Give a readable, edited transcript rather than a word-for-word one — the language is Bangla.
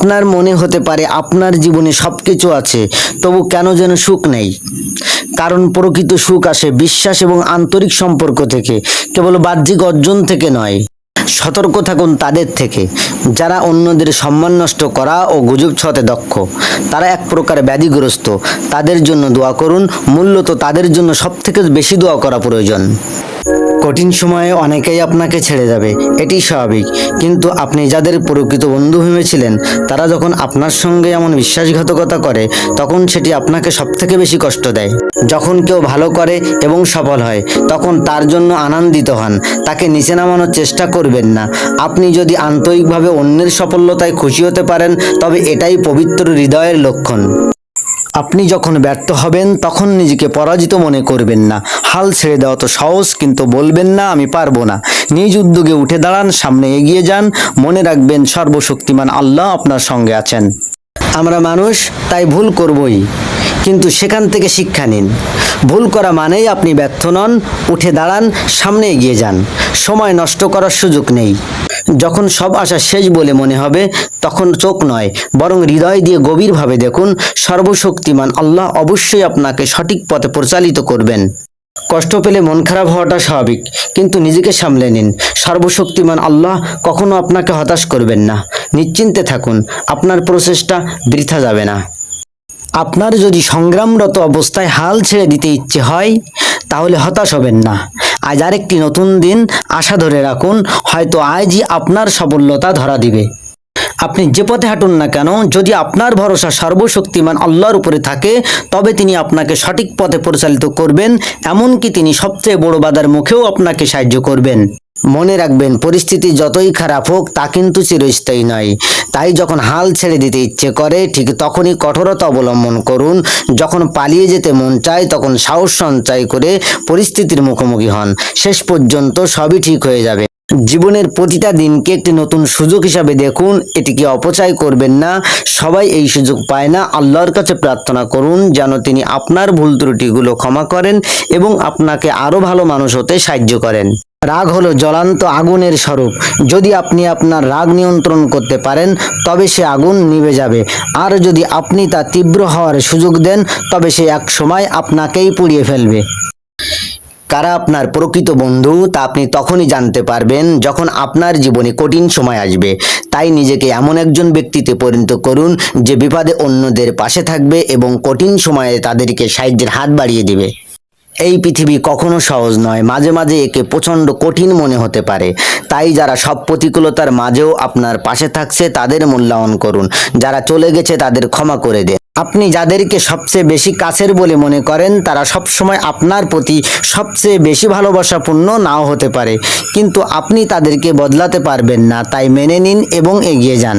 আপনার মনে হতে পারে আপনার জীবনে সবকিছু আছে, তবু কেন যেন সুখ নেই। কারণ প্রকৃত সুখ আসে বিশ্বাস এবং আন্তরিক সম্পর্ক থেকে, কেবল বাহ্যিক অর্জন থেকে নয়। সতর্ক থাকুন তাদের থেকে যারা অন্যদের সম্মান নষ্ট করা ও গুজব ছড়াতে দক্ষ। তারা এক প্রকার ব্যাধিগ্রস্ত। তাদের জন্য দোয়া করুন, মূলত তাদের জন্য সবথেকে বেশি দোয়া করা প্রয়োজন। কঠিন সময়ে অনেকেই আপনাকে ছেড়ে যাবে, এটি স্বাভাবিক। কিন্তু আপনি যাদের প্রকৃত বন্ধু ভেবেছিলেন, তারা যখন আপনার সঙ্গে এমন বিশ্বাসঘাতকতা করে, তখন সেটি আপনাকে সবথেকে বেশি কষ্ট দেয়। যখন কেউ ভালো করে এবং সফল হয়, তখন তার জন্য আনন্দিত হন, তাকে নিচে নামানোর চেষ্টা করবেন না। আপনি যদি আন্তরিকভাবে অন্যের সফলতায় খুশি হতে পারেন, তবে এটাই পবিত্র হৃদয়ের লক্ষণ। আপনি যখন ব্যর্থ হবেন, তখন নিজেকে পরাজিত মনে করবেন না। হাল ছেড়ে দেওয়া তো সহজ, কিন্তু বলবেন না আমি পারবো না। নিজ উদ্যোগে উঠে দাঁড়ান, সামনে এগিয়ে যান। মনে রাখবেন সর্বশক্তিমান আল্লাহ আপনার সঙ্গে আছেন। আমরা মানুষ, তাই ভুল করবই, কিন্তু সেখান থেকে শিক্ষা নিন। ভুল করা মানেই আপনি ব্যর্থ নন। উঠে দাঁড়ান, সামনে এগিয়ে যান। সময় নষ্ট করার সুযোগ নেই। যখন সব আশা শেষ বলে মনে হবে, তখন চোখ নয়, বরং হৃদয় দিয়ে গভীরভাবে দেখুন। সর্বশক্তিমান আল্লাহ অবশ্যই আপনাকে সঠিক পথে পরিচালিত করবেন। কষ্ট পেলে মন খারাপ হওয়াটা স্বাভাবিক, কিন্তু নিজেকে সামলে নিন। সর্বশক্তিমান আল্লাহ কখনো আপনাকে হতাশ করবেন না। নিশ্চিন্তে থাকুন, আপনার প্রচেষ্টা বৃথা যাবে না। আপনার যদি সংগ্রামরত অবস্থায় হাল ছেড়ে দিতে ইচ্ছে হয়, তাহলে হতাশ হবেন না। আজ আরেকটি নতুন দিন, আশা ধরে রাখুন। হয়তো আজই আপনার সফলতা ধরা দিবে। আপনি যে পথে হাঁটুন না কেন, যদি আপনার ভরসা সর্বশক্তিমান আল্লাহর উপরে থাকে, তবে তিনি আপনাকে সঠিক পথে পরিচালিত করবেন। এমনকি তিনি সবচেয়ে বড় বাধার মুখেও আপনাকে সাহায্য করবেন। মনে রাখবেন, পরিস্থিতি যতই খারাপ হোক, তা কিন্তু চিরস্থায়ী নয়। তাই যখন হাল ছেড়ে দিতে ইচ্ছে করে, ঠিক তখনই কঠোরতা অবলম্বন করুন। যখন পালিয়ে যেতে মন চায়, তখন সাহস সঞ্চয় করে পরিস্থিতির মুখোমুখি হন। শেষ পর্যন্ত সবই ঠিক হয়ে যাবে। জীবনের প্রতিটা দিনকে একটি নতুন সুযোগ হিসাবে দেখুন, এটিকে অপচয় করবেন না। সবাই এই সুযোগ পায় না। আল্লাহর কাছে প্রার্থনা করুন যেন তিনি আপনার ভুল ত্রুটিগুলো ক্ষমা করেন এবং আপনাকে আরো ভালো মানুষ হতে সাহায্য করেন। রাগ হলো জ্বলন্ত আগুনের স্বরূপ। যদি আপনি আপনার রাগ নিয়ন্ত্রণ করতে পারেন, তবে সে আগুন নিভে যাবে। আর যদি আপনি তা তীব্র হওয়ার সুযোগ দেন, তবে সে এক সময় আপনাকেই পুড়িয়ে ফেলবে। কারা আপনার প্রকৃত বন্ধু, তা আপনি তখনই জানতে পারবেন যখন আপনার জীবনে কঠিন সময় আসবে। তাই নিজেকে এমন একজন ব্যক্তিতে পরিণত করুন, যে বিপদে অন্যদের পাশে থাকবে এবং কঠিন সময়ে তাদেরকে সাহায্যের হাত বাড়িয়ে দিবে। এই পৃথিবী কখনো সহজ নয়, মাঝে মাঝে একে প্রচণ্ড কঠিন মনে হতে পারে। তাই যারা সব প্রতিকূলতার মাঝেও আপনার পাশে থাকছে, তাদের মূল্যায়ন করুন। যারা চলে গেছে, তাদের ক্ষমা করে দেন। আপনি যাদেরকে সবচেয়ে বেশি কাছের বলে মনে করেন, তারা সবসময় আপনার প্রতি সবচেয়ে বেশি ভালোবাসাপূর্ণ নাও হতে পারে, কিন্তু আপনি তাদেরকে বদলাতে পারবেন না। তাই মেনে নিন এবং এগিয়ে যান।